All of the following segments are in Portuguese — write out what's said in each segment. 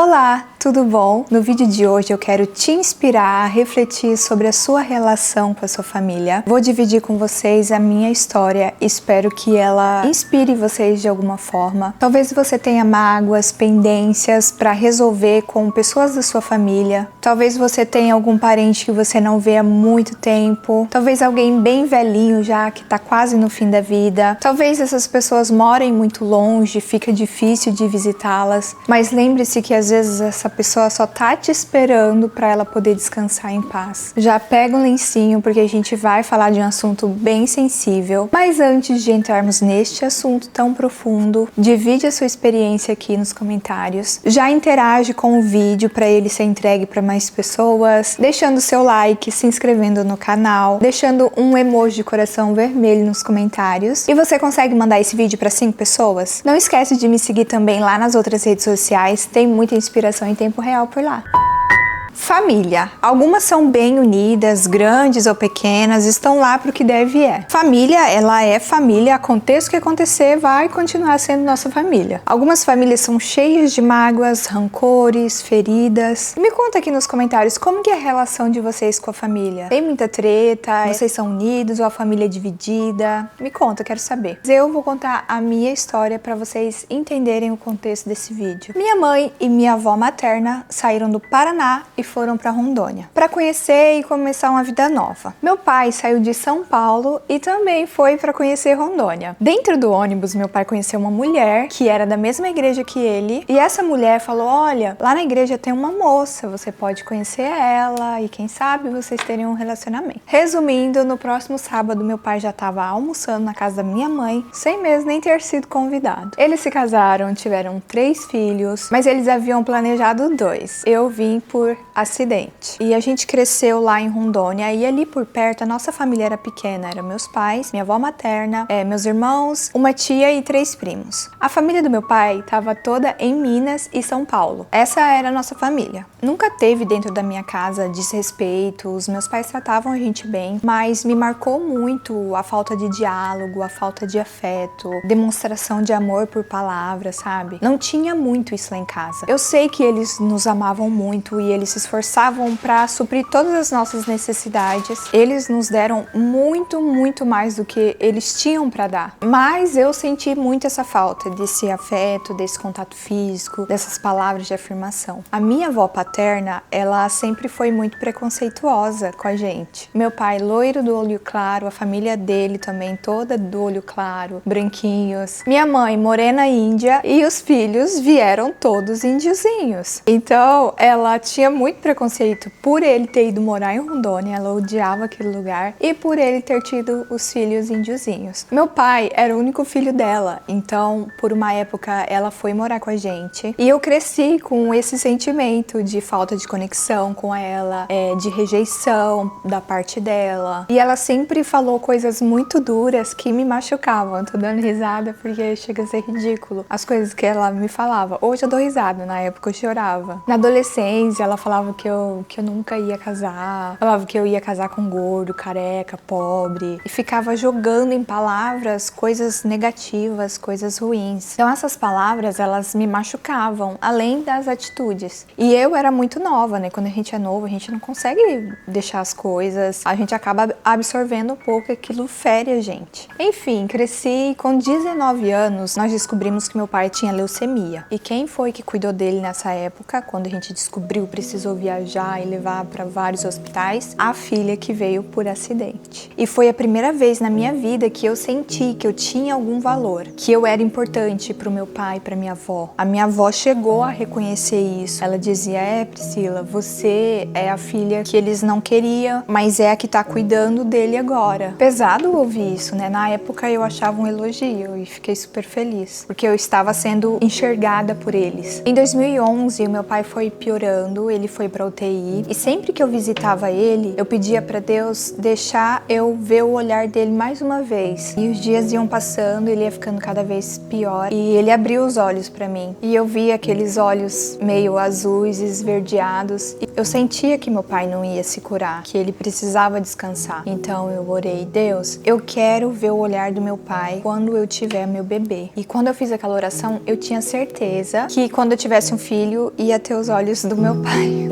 Olá, tudo bom? No vídeo de hoje eu quero te inspirar a refletir sobre a sua relação com a sua família. Vou dividir com vocês a minha história, espero que ela inspire vocês de alguma forma. Talvez você tenha mágoas, pendências para resolver com pessoas da sua família. Talvez você tenha algum parente que você não vê há muito tempo. Talvez alguém bem velhinho já, que está quase no fim da vida. Talvez essas pessoas morem muito longe, fica difícil de visitá-las. Mas lembre-se que às vezes essa pessoa só tá te esperando para ela poder descansar em paz. Já pega um lencinho porque a gente vai falar de um assunto bem sensível. Mas antes de entrarmos neste assunto tão profundo, divide a sua experiência aqui nos comentários. Já interage com o vídeo para ele ser entregue para mais pessoas, deixando seu like, se inscrevendo no canal, deixando um emoji de coração vermelho nos comentários. E você consegue mandar esse vídeo para 5 pessoas? Não esquece de me seguir também lá nas outras redes sociais, tem muita inspiração em tempo real por lá. Família. Algumas são bem unidas, grandes ou pequenas, estão lá para o que deve é. Família, ela é família, aconteça o que acontecer, vai continuar sendo nossa família. Algumas famílias são cheias de mágoas, rancores, feridas. Me conta aqui nos comentários como que é a relação de vocês com a família. Tem muita treta? Vocês são unidos ou a família é dividida? Me conta, quero saber. Eu vou contar a minha história para vocês entenderem o contexto desse vídeo. Minha mãe e minha avó materna saíram do Paraná e foram para Rondônia para conhecer e começar uma vida nova. Meu pai saiu de São Paulo e também foi para conhecer Rondônia. Dentro do ônibus, meu pai conheceu uma mulher que era da mesma igreja que ele, e essa mulher falou: olha, lá na igreja tem uma moça, você pode conhecer ela e quem sabe vocês terem um relacionamento. Resumindo, no próximo sábado meu pai já estava almoçando na casa da minha mãe, sem mesmo nem ter sido convidado. Eles se casaram, tiveram 3 filhos, mas eles haviam planejado 2. Eu vim por acidente. E a gente cresceu lá em Rondônia e ali por perto a nossa família era pequena, eram meus pais, minha avó materna, meus irmãos, uma tia e 3 primos. A família do meu pai estava toda em Minas e São Paulo. Essa era a nossa família. Nunca teve dentro da minha casa desrespeito, os meus pais tratavam a gente bem, mas me marcou muito a falta de diálogo, a falta de afeto, demonstração de amor por palavras, sabe? Não tinha muito isso lá em casa. Eu sei que eles nos amavam muito e eles se esforçavam para suprir todas as nossas necessidades. Eles nos deram muito mais do que eles tinham para dar. Mas eu senti muito essa falta desse afeto, desse contato físico, dessas palavras de afirmação. A minha avó paterna, ela sempre foi muito preconceituosa com a gente. Meu pai, loiro do olho claro, a família dele também toda do olho claro, branquinhos. Minha mãe, morena índia, e os filhos vieram todos índiozinhos. Então, ela tinha muito preconceito por ele ter ido morar em Rondônia, ela odiava aquele lugar, e por ele ter tido os filhos índiozinhos. Meu pai era o único filho dela, então por uma época ela foi morar com a gente, e eu cresci com esse sentimento de falta de conexão com ela, de rejeição da parte dela, e ela sempre falou coisas muito duras que me machucavam. Tô dando risada porque chega a ser ridículo as coisas que ela me falava. Hoje eu dou risada, na época eu chorava. Na adolescência ela falava que eu nunca ia casar, falava que eu ia casar com gordo, careca, pobre, e ficava jogando em palavras coisas negativas, coisas ruins. Então essas palavras, elas me machucavam, além das atitudes. E eu era muito nova, né? Quando a gente é novo, a gente não consegue deixar as coisas, a gente acaba absorvendo um pouco, aquilo fere a gente. Enfim, cresci e com 19 anos, nós descobrimos que meu pai tinha leucemia. E quem foi que cuidou dele nessa época, quando a gente descobriu, precisou viajar e levar para vários hospitais? A filha que veio por acidente. E foi a primeira vez na minha vida que eu senti que eu tinha algum valor, que eu era importante para o meu pai, para minha avó. A minha avó chegou a reconhecer isso. Ela dizia: Priscila, você é a filha que eles não queriam, mas é a que tá cuidando dele agora. Pesado ouvir isso, né? Na época eu achava um elogio e fiquei super feliz, porque eu estava sendo enxergada por eles. Em 2011, o meu pai foi piorando, ele foi pra UTI. E sempre que eu visitava ele, eu pedia pra Deus deixar eu ver o olhar dele mais uma vez. E os dias iam passando, ele ia ficando cada vez pior. E ele abriu os olhos pra mim. E eu via aqueles olhos meio azuis, esverdeados. E eu sentia que meu pai não ia se curar, que ele precisava descansar. Então eu orei, Deus, eu quero ver o olhar do meu pai quando eu tiver meu bebê. E quando eu fiz aquela oração, eu tinha certeza que quando eu tivesse um filho, ia ter os olhos do meu pai.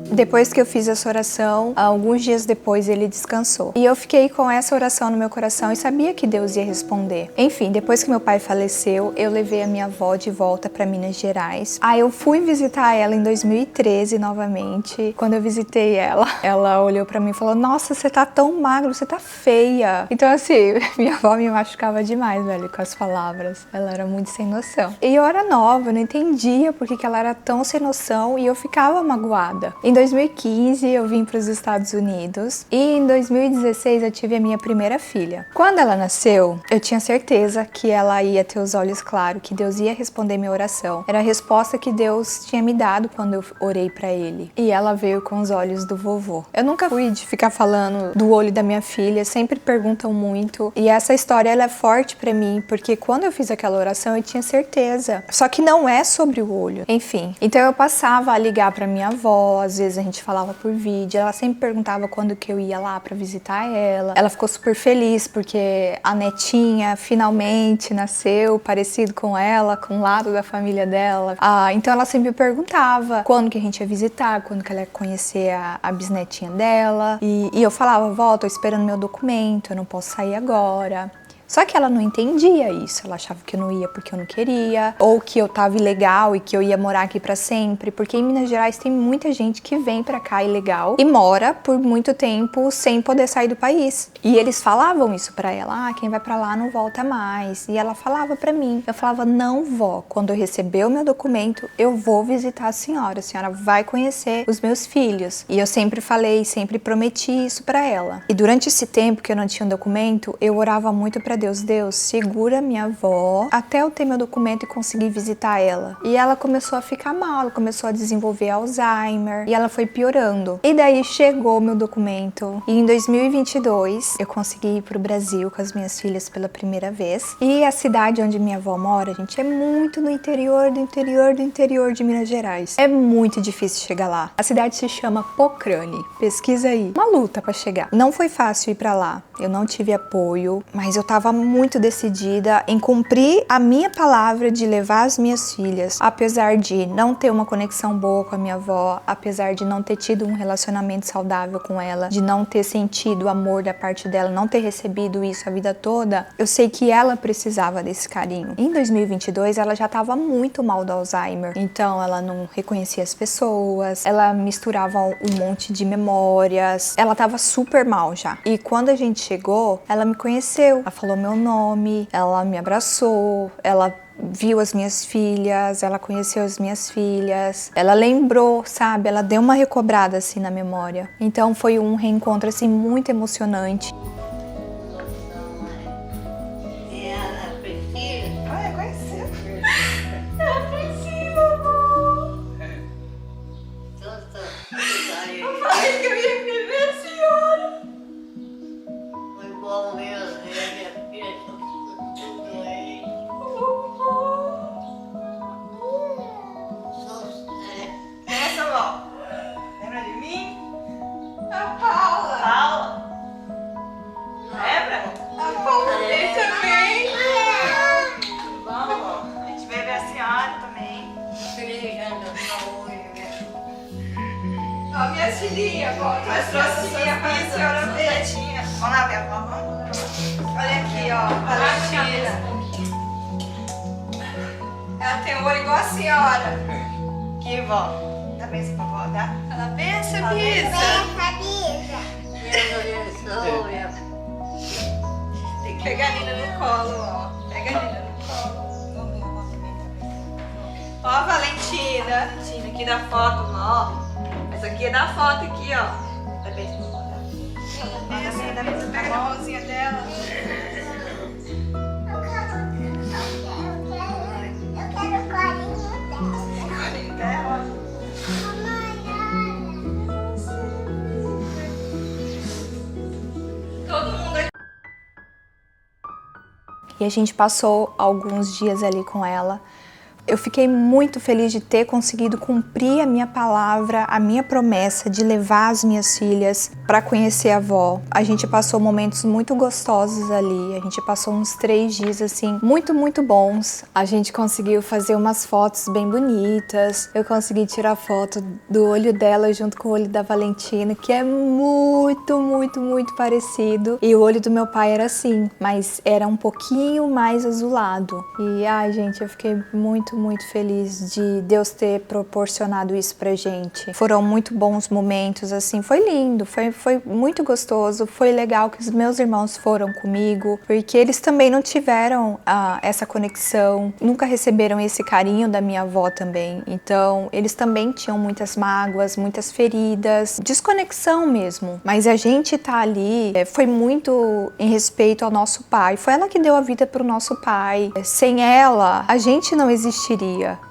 Depois que eu fiz essa oração, alguns dias depois ele descansou. E eu fiquei com essa oração no meu coração e sabia que Deus ia responder. Enfim, depois que meu pai faleceu, eu levei a minha avó de volta para Minas Gerais. Aí eu fui visitar ela em 2013 novamente. Quando eu visitei ela olhou para mim e falou: "Nossa, você tá tão magro, você tá feia". Então assim, minha avó me machucava demais, velho, com as palavras. Ela era muito sem noção. E eu era nova, eu não entendia por que ela era tão sem noção e eu ficava magoada. Em 2015 eu vim para os Estados Unidos e em 2016 eu tive a minha primeira filha. Quando ela nasceu, eu tinha certeza que ela ia ter os olhos claros, que Deus ia responder minha oração. Era a resposta que Deus tinha me dado quando eu orei para ele. E ela veio com os olhos do vovô. Eu nunca fui de ficar falando do olho da minha filha, sempre perguntam muito. E essa história ela é forte para mim, porque quando eu fiz aquela oração eu tinha certeza. Só que não é sobre o olho. Enfim, então eu passava a ligar para minha avó, às vezes a gente falava por vídeo, ela sempre perguntava quando que eu ia lá pra visitar ela. Ela ficou super feliz porque a netinha finalmente nasceu parecido com ela, com o lado da família dela. Então ela sempre perguntava quando que a gente ia visitar, quando que ela ia conhecer a bisnetinha dela. E eu falava: "Vó, tô esperando meu documento, eu não posso sair agora". Só que ela não entendia isso, ela achava que eu não ia porque eu não queria, ou que eu tava ilegal e que eu ia morar aqui pra sempre, porque em Minas Gerais tem muita gente que vem pra cá ilegal e mora por muito tempo sem poder sair do país. E eles falavam isso pra ela: quem vai pra lá não volta mais. E ela falava pra mim, eu falava: "Não, vó, quando eu receber o meu documento, eu vou visitar a senhora vai conhecer os meus filhos". E eu sempre falei, sempre prometi isso pra ela. E durante esse tempo que eu não tinha um documento, eu orava muito pra Deus, segura minha avó até eu ter meu documento e conseguir visitar ela. E ela começou a ficar mal, ela começou a desenvolver Alzheimer e ela foi piorando. E daí chegou meu documento e em 2022 eu consegui ir pro Brasil com as minhas filhas pela primeira vez. E a cidade onde minha avó mora, gente, é muito no interior de Minas Gerais. É muito difícil chegar lá. A cidade se chama Pocrane. Pesquisa aí. Uma luta pra chegar. Não foi fácil ir pra lá. Eu não tive apoio, mas eu tava muito decidida em cumprir a minha palavra de levar as minhas filhas, apesar de não ter uma conexão boa com a minha avó, apesar de não ter tido um relacionamento saudável com ela, de não ter sentido amor da parte dela, não ter recebido isso a vida toda, eu sei que ela precisava desse carinho. Em 2022 ela já tava muito mal do Alzheimer, então ela não reconhecia as pessoas, ela misturava um monte de memórias, ela tava super mal já. E quando a gente chegou, ela me conheceu, ela falou meu nome, ela me abraçou, ela viu as minhas filhas, ela conheceu as minhas filhas, ela lembrou, sabe? Ela deu uma recobrada assim na memória. Então foi um reencontro assim muito emocionante. Ó, minha filhinha, mas trouxe minha senhora Betinha. Vamos lá, minha avó. Olha aqui, ó, Valentina. Ela tem um olho igual a senhora. Aqui, vó. Dá bênção pra vó, dá? Ela benção, Bisa. Tem que pegar a Nina no colo, ó. Pega a Nina no colo. Ó, a Valentina. Valentina aqui da foto, ó. Essa aqui é da foto aqui, ó. Dá beijo pra vó, dá beijo, pega na mãozinha dela. Eu quero carinho dela. a gente passou alguns dias ali com ela. Eu fiquei muito feliz de ter conseguido cumprir a minha palavra, a minha promessa de levar as minhas filhas para conhecer a avó. A gente passou momentos muito gostosos ali, a gente passou uns 3 dias assim, muito bons. A gente conseguiu fazer umas fotos bem bonitas, eu consegui tirar foto do olho dela junto com o olho da Valentina, que é muito parecido. E o olho do meu pai era assim, mas era um pouquinho mais azulado. E ai gente, eu fiquei muito feliz de Deus ter proporcionado isso pra gente. Foram muito bons momentos, assim, foi lindo, foi muito gostoso, foi legal que os meus irmãos foram comigo, porque eles também não tiveram essa conexão, nunca receberam esse carinho da minha avó também, então eles também tinham muitas mágoas, muitas feridas, desconexão mesmo, mas a gente tá ali, foi muito em respeito ao nosso pai, foi ela que deu a vida pro nosso pai, sem ela, a gente não existiria.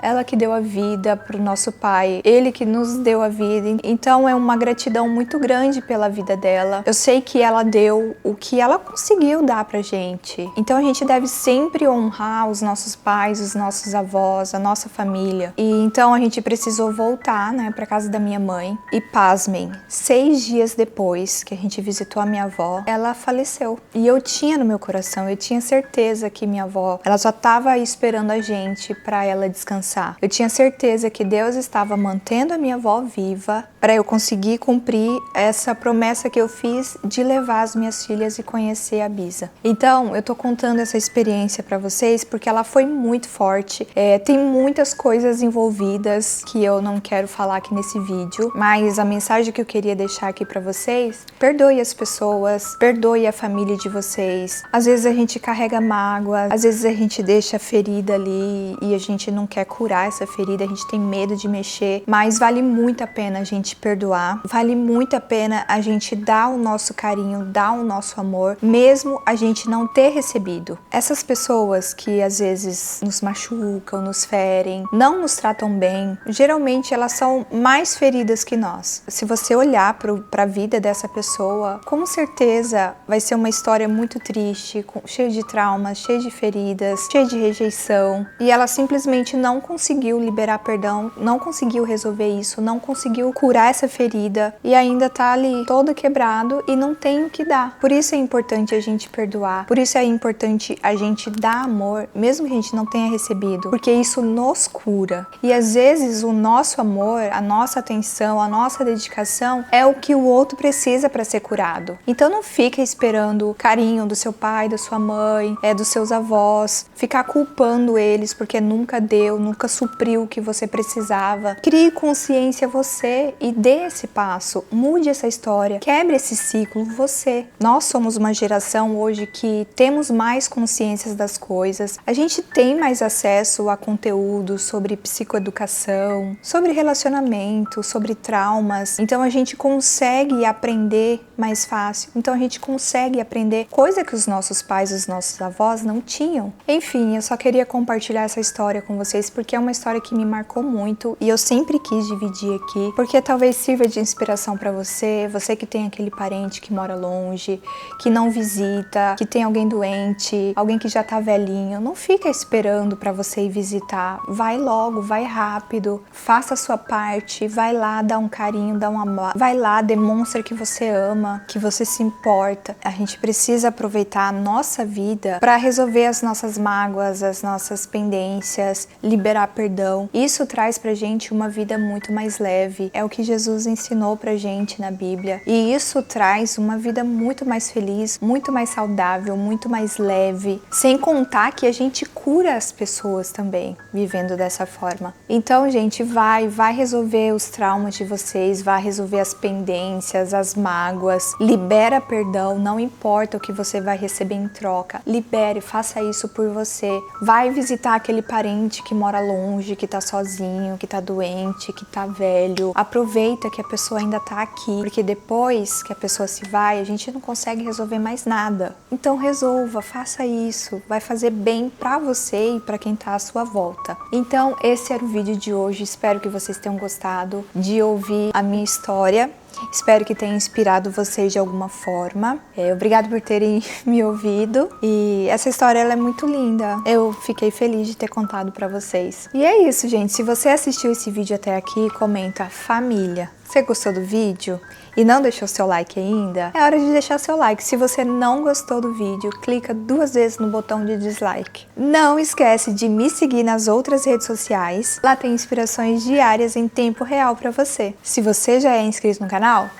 Ela que deu a vida pro nosso pai, ele que nos deu a vida. Então é uma gratidão muito grande pela vida dela. Eu sei que ela deu o que ela conseguiu dar pra gente. Então a gente deve sempre honrar os nossos pais, os nossos avós, a nossa família. E então a gente precisou voltar, né, pra casa da minha mãe. E pasmem, 6 dias depois que a gente visitou a minha avó, ela faleceu. E eu tinha no meu coração, eu tinha certeza que minha avó, ela só estava esperando a gente pra ela descansar. Eu tinha certeza que Deus estava mantendo a minha avó viva para eu conseguir cumprir essa promessa que eu fiz de levar as minhas filhas e conhecer a Bisa. Então, eu tô contando essa experiência para vocês porque ela foi muito forte. Tem muitas coisas envolvidas que eu não quero falar aqui nesse vídeo, mas a mensagem que eu queria deixar aqui para vocês: perdoe as pessoas, perdoe a família de vocês. Às vezes a gente carrega mágoa, às vezes a gente deixa a ferida ali e a gente não quer curar essa ferida, a gente tem medo de mexer, mas vale muito a pena a gente perdoar, vale muito a pena a gente dar o nosso carinho, dar o nosso amor, mesmo a gente não ter recebido. Essas pessoas que às vezes nos machucam, nos ferem, não nos tratam bem, geralmente elas são mais feridas que nós. Se você olhar para a vida dessa pessoa, com certeza vai ser uma história muito triste, cheia de traumas, cheia de feridas, cheia de rejeição, e ela simplesmente não conseguiu liberar perdão, não conseguiu resolver isso, não conseguiu curar essa ferida e ainda tá ali todo quebrado e não tem o que dar. Por isso é importante a gente perdoar, por isso é importante a gente dar amor, mesmo que a gente não tenha recebido, porque isso nos cura. E às vezes o nosso amor, a nossa atenção, a nossa dedicação é o que o outro precisa para ser curado. Então não fica esperando o carinho do seu pai, da sua mãe, dos seus avós, ficar culpando eles porque nunca deu, nunca supriu o que você precisava. Crie consciência você e dê esse passo, mude essa história, quebre esse ciclo você. Nós somos uma geração hoje que temos mais consciências das coisas, a gente tem mais acesso a conteúdo sobre psicoeducação, sobre relacionamento, sobre traumas, então a gente consegue aprender mais fácil, então a gente consegue aprender coisa que os nossos pais, os nossos avós não tinham. Enfim, eu só queria compartilhar essa história com vocês porque é uma história que me marcou muito e eu sempre quis dividir aqui, porque talvez sirva de inspiração para você, você que tem aquele parente que mora longe, que não visita, que tem alguém doente, alguém que já tá velhinho, não fica esperando para você ir visitar, vai logo, vai rápido, faça a sua parte, vai lá, dá um carinho, dá um amor, vai lá, demonstra que você ama, que você se importa. A gente precisa aproveitar a nossa vida para resolver as nossas mágoas, as nossas pendências, liberar perdão. Isso traz pra gente uma vida muito mais leve, é o que Jesus ensinou pra gente na Bíblia, e isso traz uma vida muito mais feliz, muito mais saudável, muito mais leve, sem contar que a gente cura as pessoas também, vivendo dessa forma. Então, gente, vai resolver os traumas de vocês, vai resolver as pendências, as mágoas, libera perdão, não importa o que você vai receber em troca, libere, faça isso por você, vai visitar aquele parente que mora longe, que tá sozinho, que tá doente, que tá velho, aproveita que a pessoa ainda tá aqui, porque depois que a pessoa se vai, a gente não consegue resolver mais nada. Então resolva, faça isso, vai fazer bem pra você e pra quem tá à sua volta. Então esse era o vídeo de hoje, espero que vocês tenham gostado de ouvir a minha história. Espero que tenha inspirado vocês de alguma forma. Obrigado por terem me ouvido. E essa história ela é muito linda. Eu fiquei feliz de ter contado pra vocês. E é isso, gente. Se você assistiu esse vídeo até aqui, comenta família. Você gostou do vídeo e não deixou seu like ainda? É hora de deixar seu like. Se você não gostou do vídeo, clica 2 vezes no botão de dislike. Não esquece de me seguir nas outras redes sociais. Lá tem inspirações diárias em tempo real pra você. Se você já é inscrito no canal,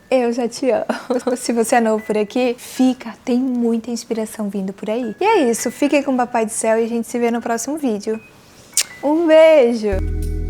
eu já te amo. Se você é novo por aqui, tem muita inspiração vindo por aí. E é isso, fiquem com o Papai do Céu e a gente se vê no próximo vídeo. Um beijo!